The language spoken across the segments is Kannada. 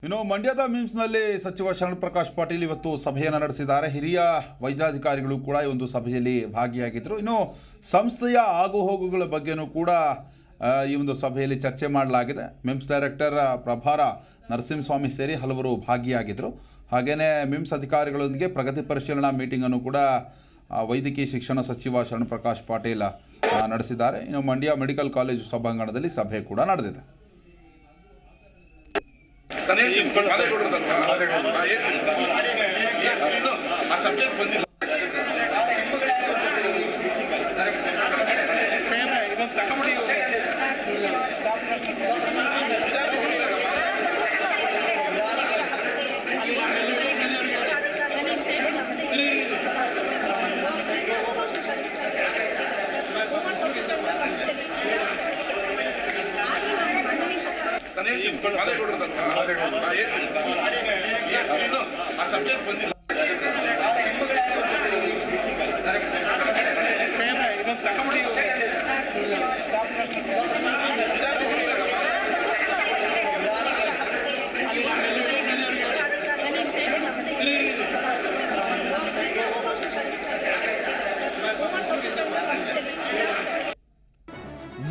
ಇನ್ನು ಮಂಡ್ಯದ ಮಿಮ್ಸ್ನಲ್ಲಿ ಸಚಿವ ಶರಣ್ ಪ್ರಕಾಶ್ ಪಾಟೀಲ್ ಇವತ್ತು ಸಭೆಯನ್ನು ನಡೆಸಿದ್ದಾರೆ. ಹಿರಿಯ ವೈದ್ಯಾಧಿಕಾರಿಗಳು ಕೂಡ ಈ ಒಂದು ಸಭೆಯಲ್ಲಿ ಭಾಗಿಯಾಗಿದ್ದರು. ಇನ್ನು ಸಂಸ್ಥೆಯ ಆಗುಹೋಗುಗಳ ಬಗ್ಗೆನೂ ಕೂಡ ಈ ಒಂದು ಸಭೆಯಲ್ಲಿ ಚರ್ಚೆ ಮಾಡಲಾಗಿದೆ. ಮಿಮ್ಸ್ ಡೈರೆಕ್ಟರ್ ಪ್ರಭಾರ ನರಸಿಂಹಸ್ವಾಮಿ ಸೇರಿ ಹಲವರು ಭಾಗಿಯಾಗಿದ್ದರು. ಹಾಗೆಯೇ ಮಿಮ್ಸ್ ಅಧಿಕಾರಿಗಳೊಂದಿಗೆ ಪ್ರಗತಿ ಪರಿಶೀಲನಾ ಮೀಟಿಂಗನ್ನು ಕೂಡ ವೈದ್ಯಕೀಯ ಶಿಕ್ಷಣ ಸಚಿವ ಶರಣ್ ಪ್ರಕಾಶ್ ಪಾಟೀಲ್ ನಡೆಸಿದ್ದಾರೆ. ಇನ್ನು ಮಂಡ್ಯ ಮೆಡಿಕಲ್ ಕಾಲೇಜು ಸಭಾಂಗಣದಲ್ಲಿ ಸಭೆ ಕೂಡ ನಡೆದಿದೆ.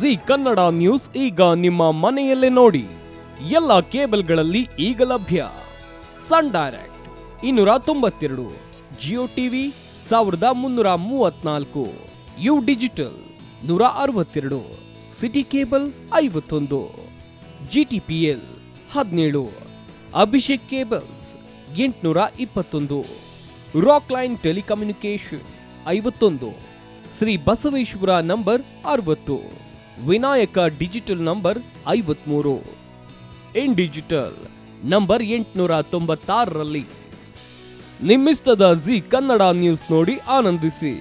ಜಿ ಕನ್ನಡ ನ್ಯೂಸ್ ಈಗ ನಿಮ್ಮ ಮನೆಯಲ್ಲೇ ನೋಡಿ. ಎಲ್ಲ ಕೇಬಲ್ಗಳಲ್ಲಿ ಈಗ ಲಭ್ಯ. Sun Direct 292, Jio TV 1334, U digital 162, City cable 51, GTPL 17, Abhishek cables 821, Rock Line telecommunication 51, Shri Basaveshwara number 60, Vinayaka digital number 53, In digital number 896ರಲ್ಲಿ ನಿಮ್ಮಿಸ್ತದ ಜಿ ಕನ್ನಡ ನ್ಯೂಸ್ ನೋಡಿ ಆನಂದಿಸಿ.